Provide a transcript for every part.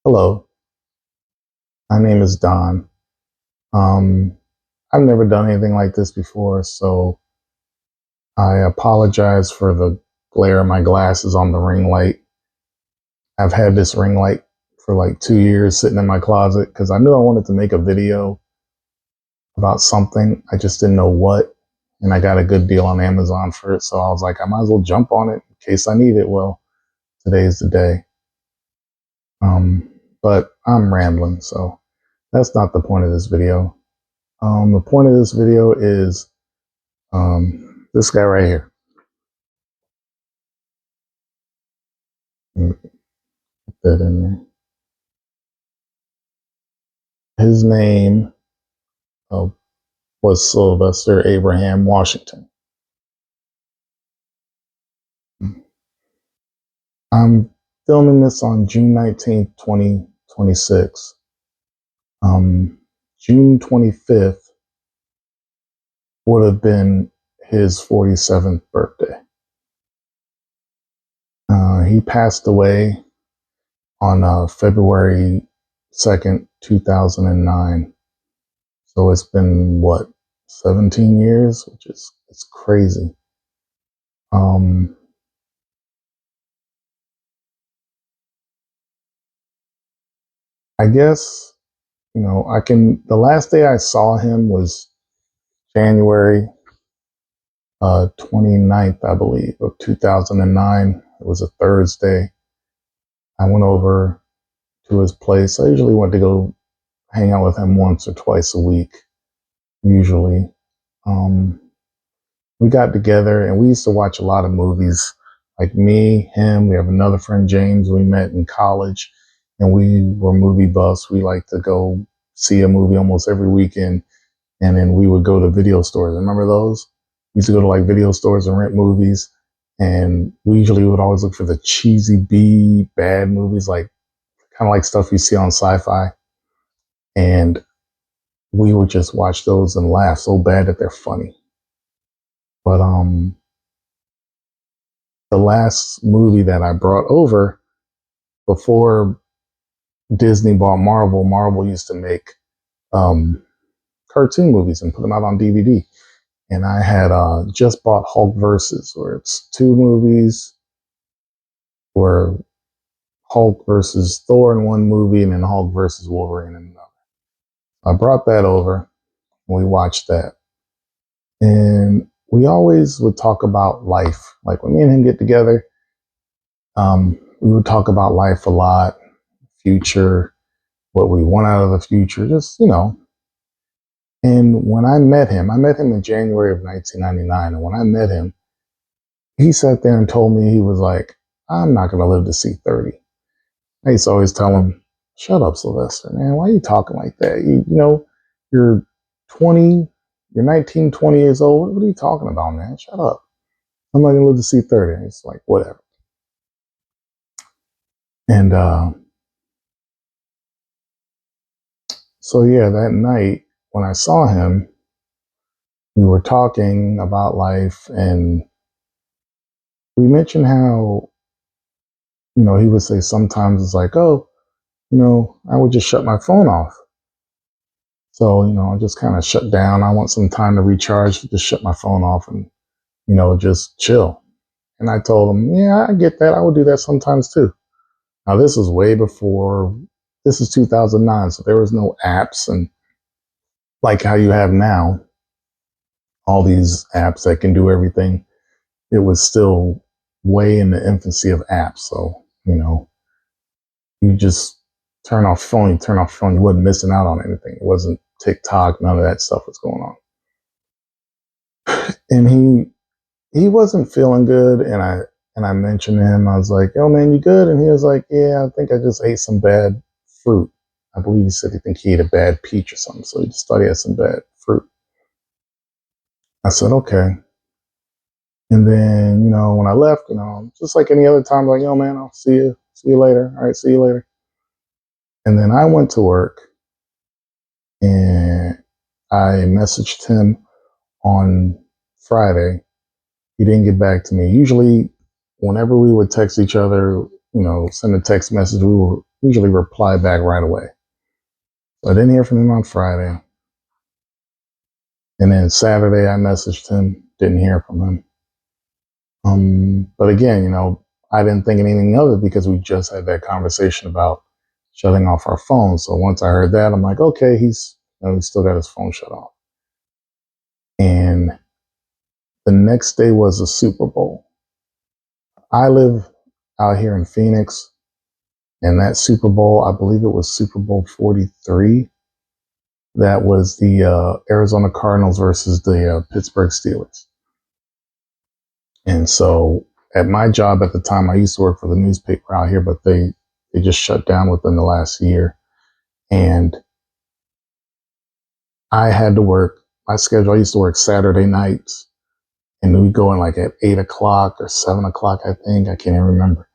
Hello, my name is Don. Um, I've never done anything like this before, so I apologize for the glare of my glasses on the ring light. I've had this ring light for like 2 years sitting in my closet because I knew I wanted to make a video about something. I just didn't know what, and I got a good deal on Amazon for it, so I was like, I might as well jump on it in case I need it. Well, today's the day. Um, but I'm rambling, so that's not the point of this video. The point of this video is this guy right here. Put that in there. His name uh, was Sylvester Abraham Washington. I'm filming this on June 19th, 2026. June 25th would have been his 47th birthday. He passed away on February 2nd, 2009. So it's been what, 17 years, which is it's crazy. Um, I guess the last day I saw him was January 29th, I believe, of 2009. It was a Thursday. I went over to his place. I usually went to go hang out with him once or twice a week, usually. Um, we got together and we used to watch a lot of movies. Like me, him, we have another friend, James, we met in college and we were movie buffs. We like to go see a movie almost every weekend. And then we would go to video stores. Remember those? We used to go to like video stores and rent movies. And we usually would always look for the cheesy B bad movies, like kind of like stuff you see on sci-fi. And we would just watch those and laugh so bad that they're funny. But the last movie that I brought over before Disney bought Marvel, Marvel used to make um, cartoon movies and put them out on DVD. And I had just bought Hulk Versus, where it's two movies, where Hulk versus Thor in one movie, and then Hulk versus Wolverine in another. I brought that over, and we watched that. And we always would talk about life. Like when me and him get together, we would talk about life a lot, future, what we want out of the future, just. And when I met him in January of 1999. And when I met him, he sat there and told me, he was like, I'm not going to live to see 30. I used to always tell him, shut up, Sylvester, man. Why are you talking like that? You're 20, you're 19, 20 years old. What are you talking about, man? Shut up. I'm not going to live to see 30. And it's like, whatever. And so, yeah, that night when I saw him, we were talking about life and we mentioned how, he would say sometimes it's like, oh, I would just shut my phone off. So, I just kind of shut down. I want some time to recharge, just shut my phone off and, just chill. And I told him, yeah, I get that. I would do that sometimes too. Now, this is way before, this is 2009. So there was no apps and like how you have now, all these apps that can do everything. It was still way in the infancy of apps. So, you just turn off phone. You wasn't missing out on anything. It wasn't TikTok. None of that stuff was going on. And he wasn't feeling good. And I mentioned to him, I was like, yo, man, you good? And he was like, yeah, I think I just ate some bad fruit. I believe he said he ate a bad peach or something. So he just thought he had some bad fruit. I said, okay. And then, when I left, just like any other time, like, yo, man, I'll see you. See you later. All right, see you later. And then I went to work and I messaged him on Friday. He didn't get back to me. Usually, whenever we would text each other, send a text message, we will usually reply back right away. So I didn't hear from him on Friday. And then Saturday, I messaged him, didn't hear from him. But again, I didn't think anything of it because we just had that conversation about shutting off our phones. So once I heard that, I'm like, okay, he's still got his phone shut off. And the next day was the Super Bowl. I live out here in Phoenix, and that Super Bowl, I believe it was Super Bowl 43. That was the Arizona Cardinals versus the Pittsburgh Steelers. And so at my job at the time, I used to work for the newspaper out here, but they just shut down within the last year. And I had to work my schedule. I used to work Saturday nights, and we'd go in like at 8 o'clock or 7 o'clock, I think. I can't even remember.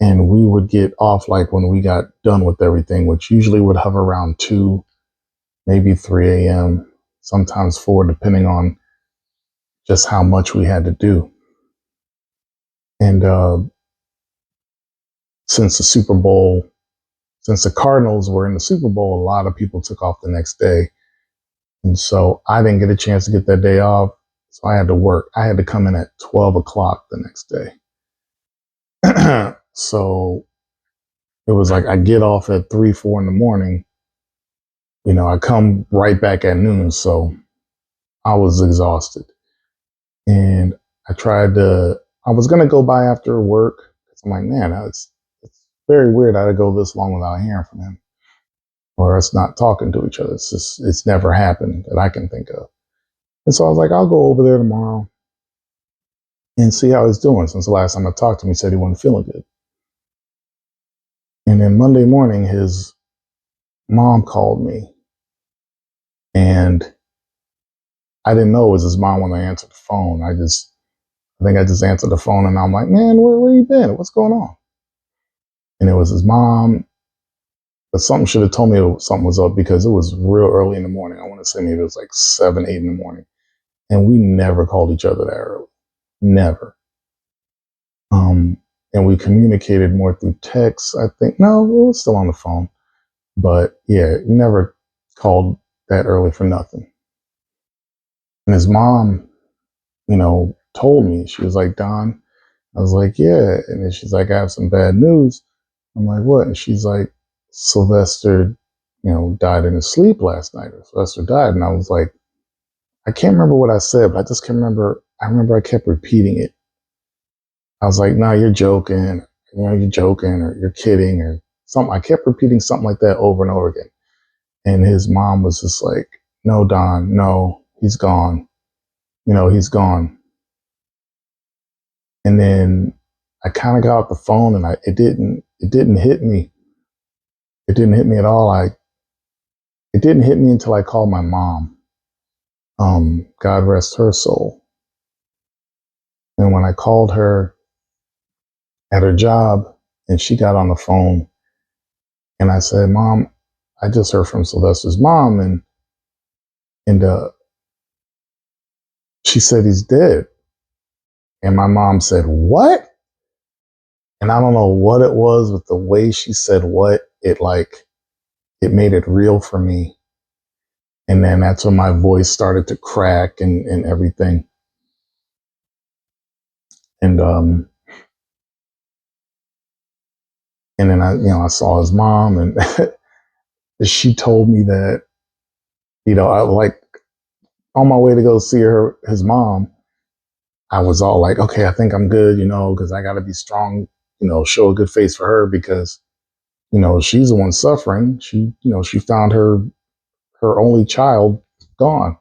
And we would get off like when we got done with everything, which usually would hover around 2, maybe 3 a.m., sometimes 4, depending on just how much we had to do. And since the Super Bowl, since the Cardinals were in the Super Bowl, a lot of people took off the next day. And so I didn't get a chance to get that day off. So I had to work. I had to come in at 12 o'clock the next day. So it was like I get off at 3, 4 in the morning. I come right back at noon. So I was exhausted. And I was going to go by after work. I'm like, man, it's very weird I had to go this long without hearing from him or us not talking to each other. It's never happened that I can think of. And so I was like, I'll go over there tomorrow and see how he's doing. Since the last time I talked to him, he said he wasn't feeling good. And then Monday morning, his mom called me, and I didn't know it was his mom when I answered the phone. I think I just answered the phone, and I'm like, man, where you been? What's going on? And it was his mom. But something should have told me something was up because it was real early in the morning. I want to say maybe it was like 7, 8 in the morning. And we never called each other that early. Never. And we communicated more through text, I think. No, we were still on the phone. But yeah, never called that early for nothing. And his mom, told me, she was like, Don, I was like, yeah. And then she's like, I have some bad news. I'm like, what? And she's like, Sylvester, died in his sleep last night, or Sylvester died. And I was like, I can't remember what I said, but I just can remember. I remember I kept repeating it. I was like, "No, you're joking. You're joking, or you're kidding, or something." I kept repeating something like that over and over again. And his mom was just like, "No, Don, no, he's gone. He's gone." And then I kind of got off the phone, and it didn't hit me. It didn't hit me at all. It didn't hit me until I called my mom. God rest her soul. And when I called her at her job, and she got on the phone, and I said, "Mom, I just heard from Sylvester's mom, and she said he's dead." And my mom said, "What?" And I don't know what it was, but the way she said what, it made it real for me. And then that's when my voice started to crack and everything. And and then I saw his mom, and she told me that, I like on my way to go see his mom. I was all like, okay, I think I'm good, because I got to be strong, show a good face for her because, she's the one suffering. She found her only child gone.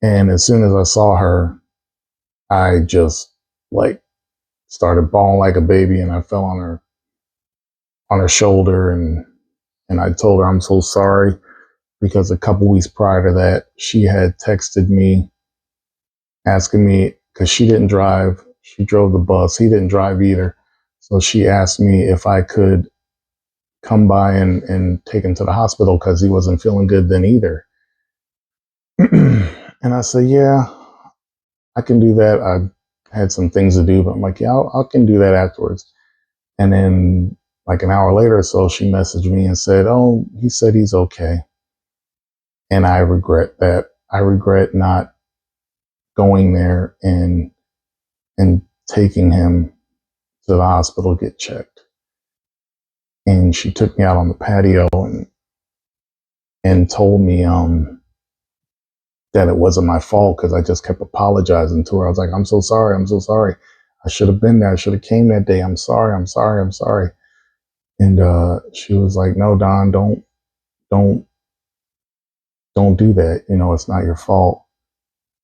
And as soon as I saw her, I just like started bawling like a baby, and I fell on her shoulder, and I told her I'm so sorry because a couple weeks prior to that, she had texted me asking me, because she didn't drive, she drove the bus, he didn't drive either. So she asked me if I could come by and take him to the hospital because he wasn't feeling good then either. And I said, yeah, I can do that. I had some things to do, but I'm like, yeah, I can do that afterwards. And then like an hour later or so, she messaged me and said, "Oh, he said he's okay." And I regret that. I regret not going there and taking him to the hospital to get checked. And she took me out on the patio and told me that it wasn't my fault because I just kept apologizing to her. I was like, "I'm so sorry. I'm so sorry. I should have been there. I should have came that day. I'm sorry. I'm sorry. I'm sorry." And she was like, "No, Don, don't, don't do that. You know, it's not your fault."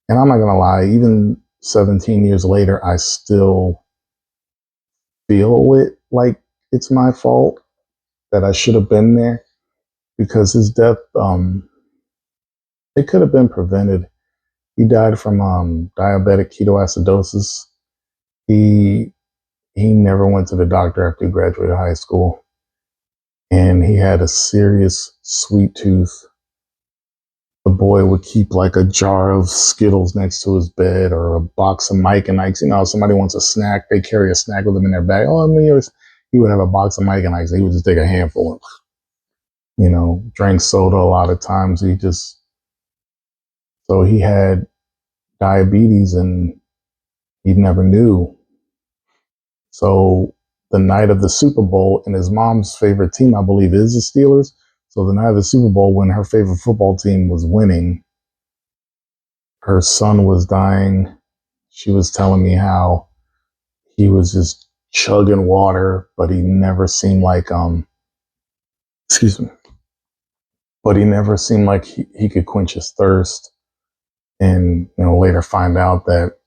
And I'm not gonna lie. Even 17 years later, I still feel it like it's my fault that I should have been there because his death, it could have been prevented. He died from diabetic ketoacidosis. He he never went to the doctor after he graduated high school, and he had a serious sweet tooth. The boy would keep like a jar of Skittles next to his bed or a box of Mike and Ike's. You know, if somebody wants a snack, they carry a snack with them in their bag. Oh, I mean, he would have a box of Mike and Ike's. He would just take a handful and, drank soda a lot of times. So he had diabetes and he never knew. So the night of the Super Bowl, and his mom's favorite team, I believe, is the Steelers. So the night of the Super Bowl, when her favorite football team was winning, her son was dying. She was telling me how he was just chugging water, but he never seemed like excuse me, but he never seemed like he could quench his thirst. And later find out that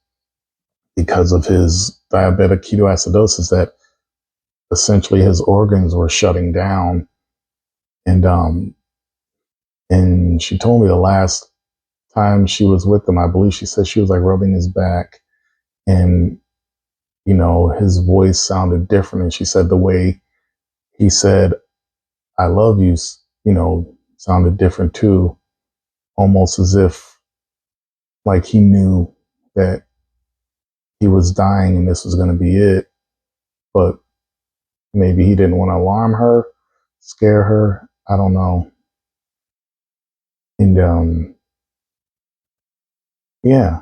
because of his diabetic ketoacidosis, that essentially his organs were shutting down. And she told me the last time she was with him, I believe she said she was like rubbing his back, and his voice sounded different. And she said the way he said "I love you," sounded different too, almost as if like he knew that he was dying and this was going to be it, but maybe he didn't want to alarm her, scare her. I don't know. And yeah,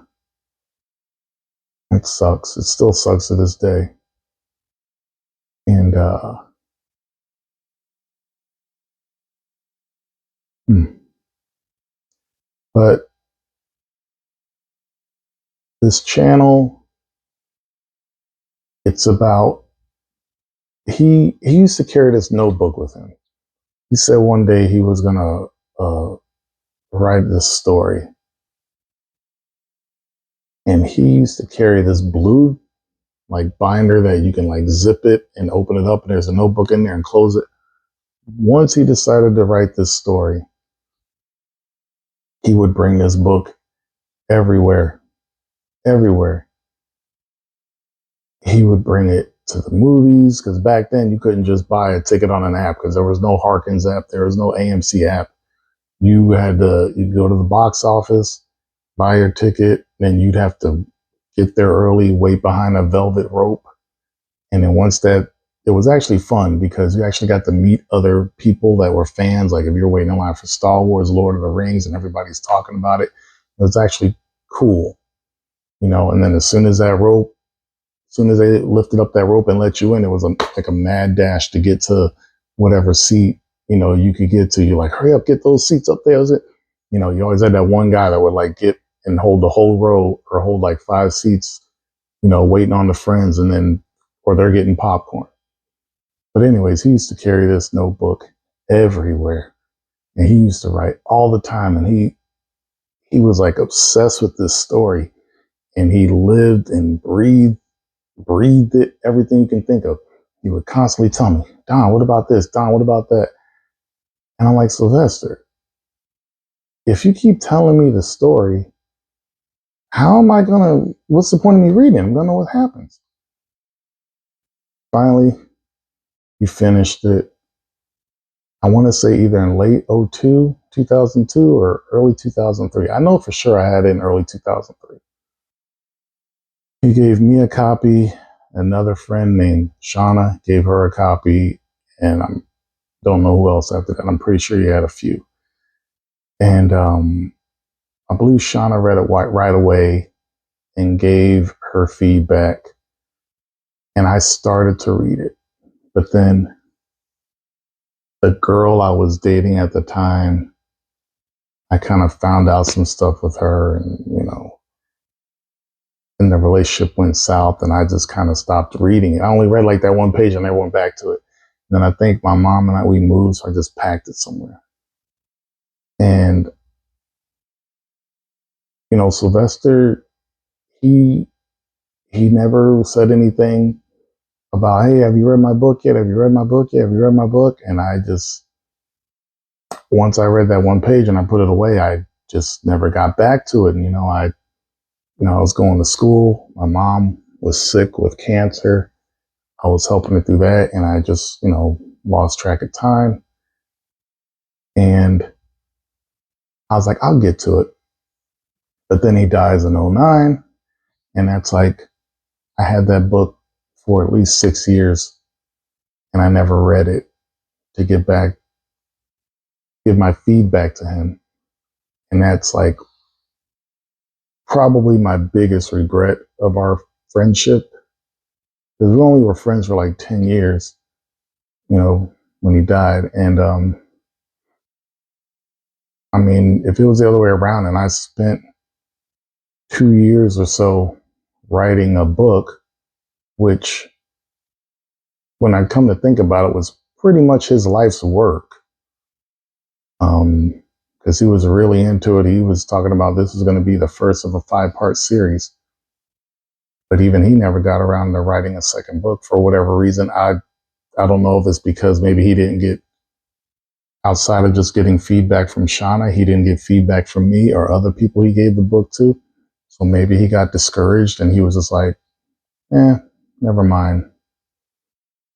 it sucks. It still sucks to this day. And hmm. But this channel, it's about he used to carry this notebook with him. He said one day he was gonna write this story, and he used to carry this blue like binder that you can like zip it and open it up, and there's a notebook in there and close it. Once he decided to write this story, he would bring this book everywhere, everywhere. He would bring it to the movies because back then you couldn't just buy a ticket on an app because there was no Harkins app, there was no AMC app. You'd go to the box office, buy your ticket, then you'd have to get there early, wait behind a velvet rope. And then once that, it was actually fun because you actually got to meet other people that were fans. Like if you're waiting in line for Star Wars, Lord of the Rings, and everybody's talking about it, it was actually cool, And then as soon as they lifted up that rope and let you in, it was like a mad dash to get to whatever seat you could get to. You're like, hurry up, get those seats up there. Is it? You always had that one guy that would like get and hold the whole row or hold like 5 seats, waiting on the friends, and then or they're getting popcorn. But anyways, he used to carry this notebook everywhere, and he used to write all the time, and he was like obsessed with this story, and he lived and breathed it, everything you can think of. He would constantly tell me, "Don, what about this? Don, what about that?" And I'm like, "Sylvester, if you keep telling me the story, how am I gonna, what's the point of me reading? I'm gonna know what happens." Finally, he finished it. I want to say either in late 02, 2002, or early 2003. I know for sure I had it in early 2003. He gave me a copy. another friend named Shauna, gave her a copy, and I don't know who else after that. I'm pretty sure he had a few. And I believe Shauna read it right away and gave her feedback. And I started to read it. But then the girl I was dating at the time, I kind of found out some stuff with her, and, and the relationship went south, and I just kind of stopped reading it. I only read like that one page and I went back to it. And then I think my mom and we moved, so I just packed it somewhere. And, Sylvester, he never said anything about, hey, have you read my book yet? Have you read my book yet? Have you read my book? And I just, once I read that one page and I put it away, I just never got back to it. And, I was going to school. My mom was sick with cancer. I was helping her through that. And I just, lost track of time. And I was like, I'll get to it. But then he dies in '09. And that's like, I had that book for at least 6 years and I never read it to give my feedback to him. And that's like probably my biggest regret of our friendship. Because we only were friends for like 10 years, when he died. And I mean, if it was the other way around and I spent 2 years or so writing a book, which when I come to think about it was pretty much his life's work. Because he was really into it. He was talking about this was going to be the first of a 5-part series. But even he never got around to writing a second book for whatever reason. I don't know if it's because maybe he didn't get, outside of just getting feedback from Shauna, he didn't get feedback from me or other people he gave the book to. So maybe he got discouraged and he was just like, never mind.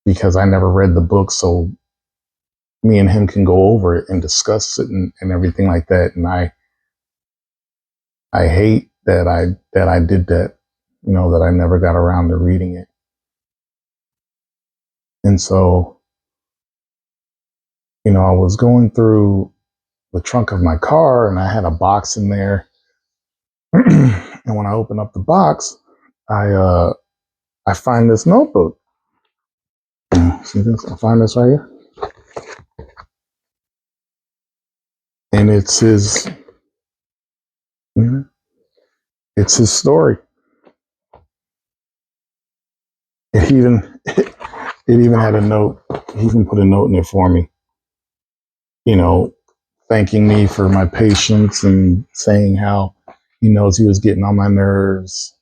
Because I never read the book, so me and him can go over it and discuss it and everything like that. And I hate that I did that, that I never got around to reading it. And so, I was going through the trunk of my car and I had a box in there. And when I open up the box, I find this notebook. See this? I find this right here. And it's his story. It even had a note. He even put a note in there for me, thanking me for my patience and saying how he knows he was getting on my nerves.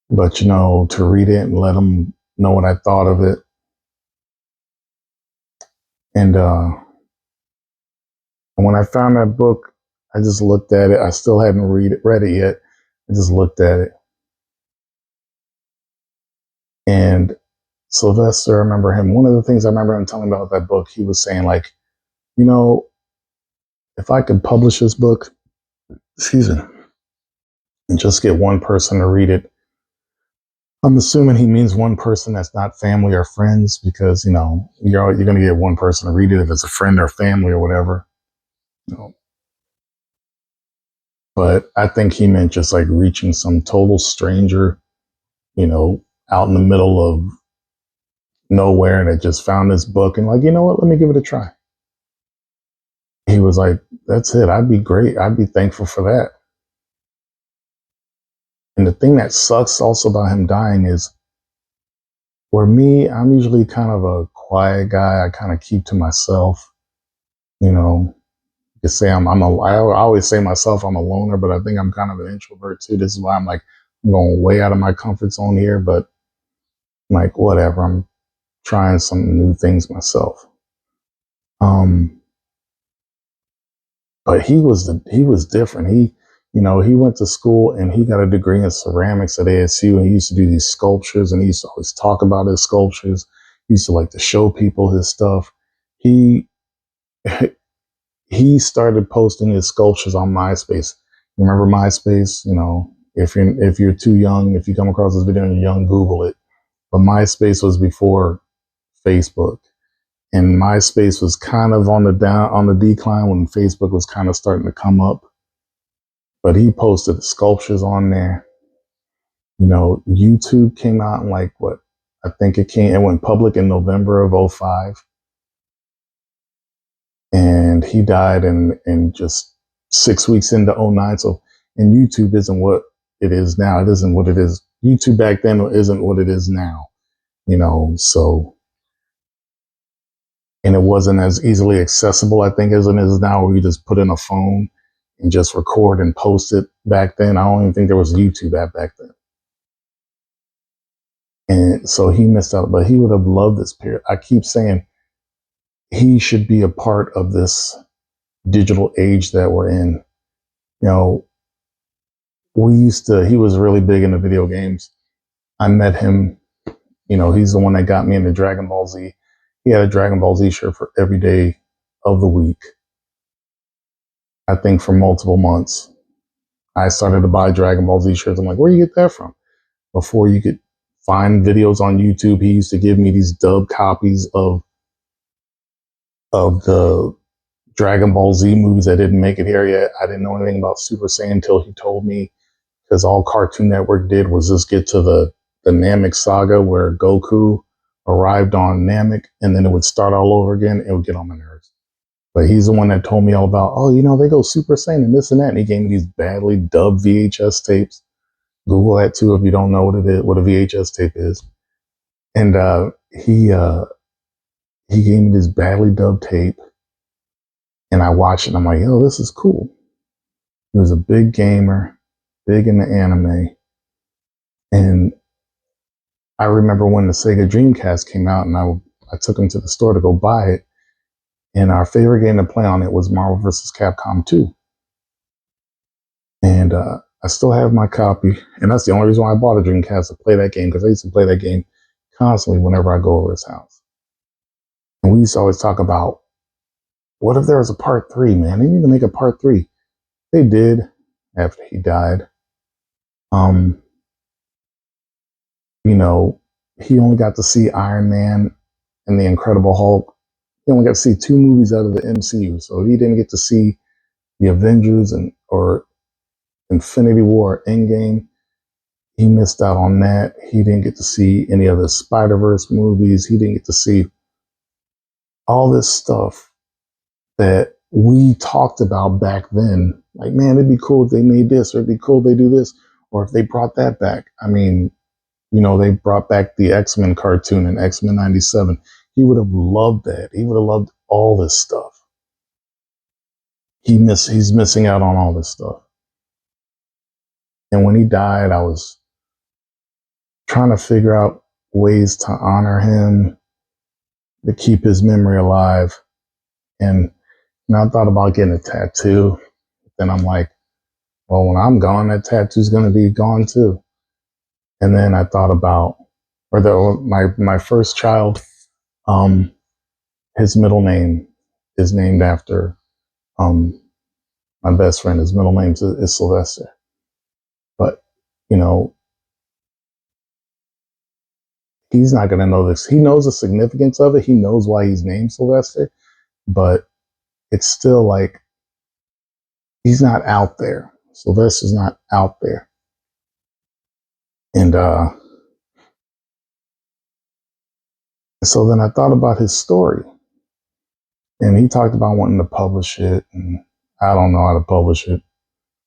But, to read it and let him know what I thought of it. And when I found that book, I just looked at it. I still hadn't read it yet. I just looked at it. And Sylvester, I remember him. One of the things I remember him telling me about that book, he was saying, like, if I could publish this book, and just get one person to read it. I'm assuming he means one person that's not family or friends, because, you're going to get one person to read it if it's a friend or family or whatever. But I think he meant just like reaching some total stranger, out in the middle of nowhere that just found this book and like, you know what, let me give it a try. He was like, that's it. I'd be great. I'd be thankful for that. And the thing that sucks also about him dying is, where me, I'm usually kind of a quiet guy. I kind of keep to myself, you could say I always say myself, I'm a loner, but I think I'm kind of an introvert too. This is why I'm like, I'm going way out of my comfort zone here, but I'm like, whatever. I'm trying some new things myself. But he was different. He went to school and he got a degree in ceramics at ASU, and he used to do these sculptures, and he used to always talk about his sculptures. He used to like to show people his stuff. He he started posting his sculptures on MySpace. Remember MySpace? If you're too young, if you come across this video and you're young, Google it. But MySpace was before Facebook, and MySpace was kind of on the decline when Facebook was kind of starting to come up. But he posted sculptures on there. YouTube came out in like what? I think it went public in November of '05, and he died in just 6 weeks into '09. So, and YouTube isn't what it is now. It isn't what it is. YouTube back then isn't what it is now. So, and it wasn't as easily accessible, I think, as it is now, where you just put in a phone and just record and post it. Back then, I don't even think there was a YouTube app back then. And so he missed out, but he would have loved this period. I keep saying he should be a part of this digital age that we're in. You know, he was really big into video games. I met him, he's the one that got me into Dragon Ball Z. He had a Dragon Ball Z shirt for every day of the week, I think for multiple months. I started to buy Dragon Ball Z shirts. I'm like, where do you get that from? Before you could find videos on YouTube, he used to give me these dub copies of the Dragon Ball Z movies that didn't make it here yet. I didn't know anything about Super Saiyan until he told me, because all Cartoon Network did was just get to the Namek saga where Goku arrived on Namek, and then it would start all over again. It would get on my nerves. But he's the one that told me all about, they go Super Saiyan and this and that. And he gave me these badly dubbed VHS tapes. Google that too if you don't know what a VHS tape is. And he gave me this badly dubbed tape, and I watched it. And I'm like, this is cool. He was a big gamer, big into anime, and I remember when the Sega Dreamcast came out, and I took him to the store to go buy it, and our favorite game to play on it was Marvel vs. Capcom 2. And I still have my copy, and that's the only reason why I bought a Dreamcast, to play that game, because I used to play that game constantly whenever I go over his house. And we used to always talk about, what if there was a part 3, man? They need to make a part 3. They did after he died. He only got to see Iron Man and the Incredible Hulk. He only got to see 2 movies out of the MCU, so he didn't get to see the Avengers or Infinity War, Endgame. He missed out on that. He didn't get to see any of the Spider-Verse movies. He didn't get to see all this stuff that we talked about back then. Like, man, it'd be cool if they made this, or it'd be cool if they do this, or if they brought that back. I mean, they brought back the X-Men cartoon in X-Men 97. He would have loved that. He would have loved all this stuff. He's missing out on all this stuff. And when he died, I was trying to figure out ways to honor him, to keep his memory alive. And I thought about getting a tattoo. Then I'm like, well, when I'm gone, that tattoo's going to be gone too. And then I thought about, my first child, his middle name is named after my best friend. His middle name is Sylvester. But, he's not going to know this. He knows the significance of it. He knows why he's named Sylvester, but it's still like, he's not out there. Sylvester's not out there. And so then I thought about his story, and he talked about wanting to publish it, and I don't know how to publish it.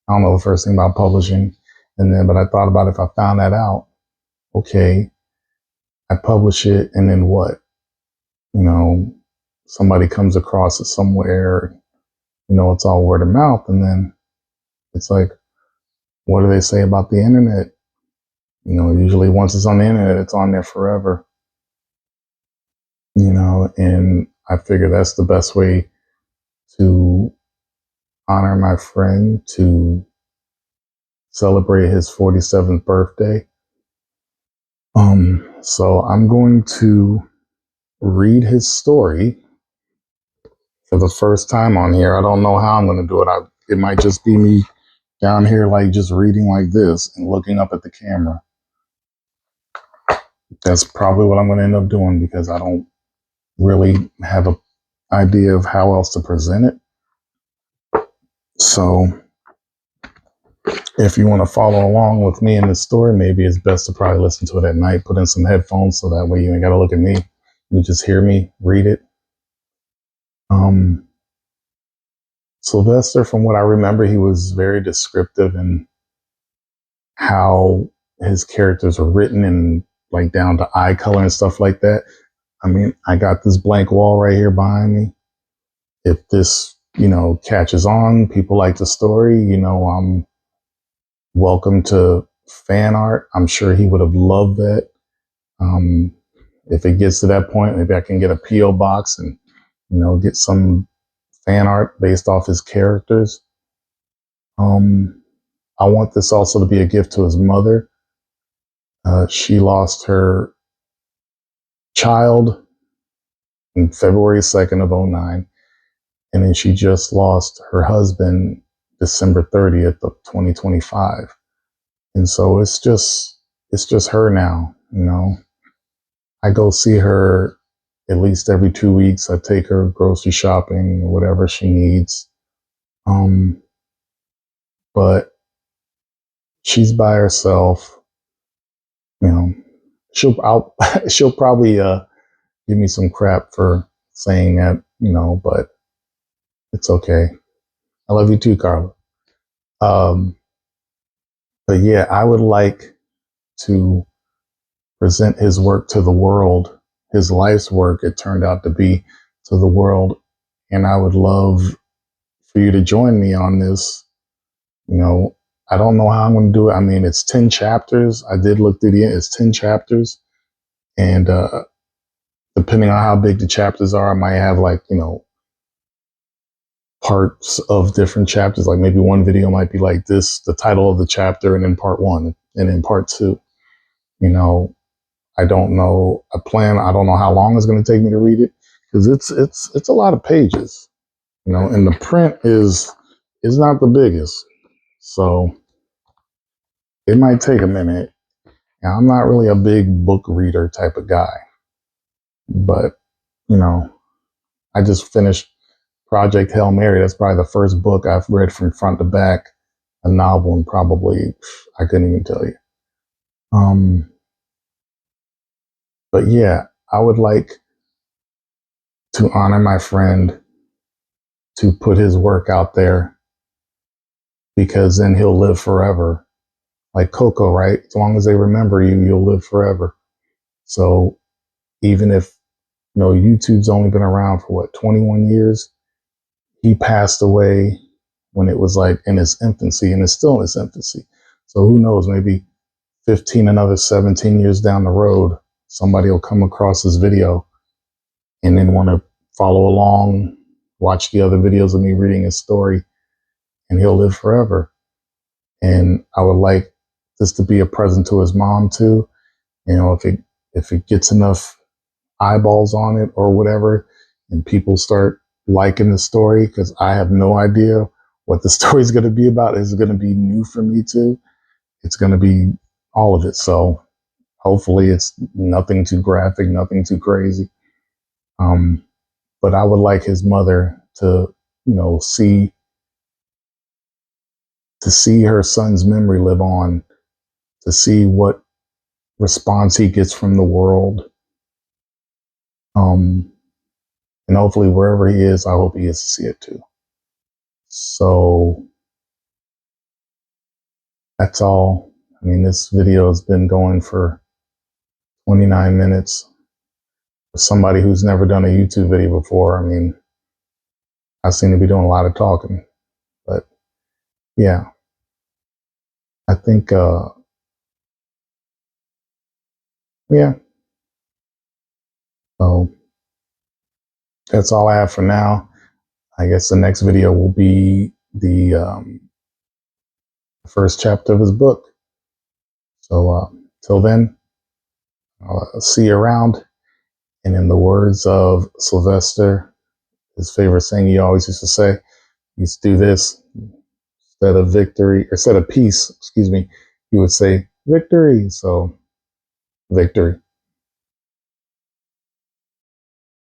I don't know the first thing about publishing. But I thought about, if I found that out, okay, I publish it, and then what? Somebody comes across it somewhere, it's all word of mouth. And then it's like, what do they say about the internet? Usually once it's on the internet, it's on there forever. And I figure that's the best way to honor my friend, to celebrate his 47th birthday. So I'm going to read his story for the first time on here. I don't know how I'm going to do it. It might just be me down here, like just reading like this and looking up at the camera. That's probably what I'm going to end up doing because I don't really have an idea of how else to present it. So if you want to follow along with me in this story, maybe it's best to probably listen to it at night, put in some headphones so that way you ain't got to look at me. You just hear me read it. Sylvester, from what I remember, he was very descriptive in how his characters were written and like down to eye color and stuff like that. I mean, I got this blank wall right here behind me. If this, catches on, people like the story, I'm welcome to fan art. I'm sure he would have loved that. If it gets to that point, maybe I can get a P.O. box and, get some fan art based off his characters. I want this also to be a gift to his mother. She lost her child on February 2nd of 2009. And then she just lost her husband December 30th of 2025. And so it's just her now, I go see her at least every 2 weeks. I take her grocery shopping or whatever she needs. But she's by herself, she'll probably give me some crap for saying that, but it's okay. I love you too, Carla. Um, but yeah, I would like to present his work to the world, his life's work, it turned out to be, to the world. And I would love for you to join me on this. I don't know how I'm going to do it. I mean, it's 10 chapters. I did look through it's 10 chapters. And depending on how big the chapters are, I might have like, parts of different chapters. Like maybe one video might be like this, the title of the chapter, and then part one, and then part two. I don't know. I don't know how long it's going to take me to read it because it's a lot of pages, and the print is not the biggest, so it might take a minute. Now, I'm not really a big book reader type of guy, but I just finished Project Hail Mary. That's probably the first book I've read from front to back, a novel, and probably I couldn't even tell you. But yeah, I would like to honor my friend, to put his work out there, because then he'll live forever. Like Coco, right? As long as they remember you, you'll live forever. So even if, YouTube's only been around for 21 years, he passed away when it was like in its infancy, and it's still in its infancy. So who knows, maybe 15, another 17 years down the road, somebody will come across this video and then want to follow along, watch the other videos of me reading his story, and he'll live forever. And I would like this to be a present to his mom too. If it gets enough eyeballs on it or whatever, and people start liking the story, because I have no idea what the story is going to be about. It's going to be new for me too. It's going to be all of it. So hopefully it's nothing too graphic, nothing too crazy. But I would like his mother to, see her son's memory live on, to see what response he gets from the world. And hopefully wherever he is, I hope he gets to see it too. So that's all. I mean, this video has been going for 29 minutes. For somebody who's never done a YouTube video before, I mean, I seem to be doing a lot of talking. But yeah, I think, yeah. So that's all I have for now. I guess the next video will be the first chapter of his book. So till then, I'll see you around. And in the words of Sylvester, his favorite saying he always used to say, "You used to do this, Instead of victory, or instead of peace, excuse me, he would say victory. So victory.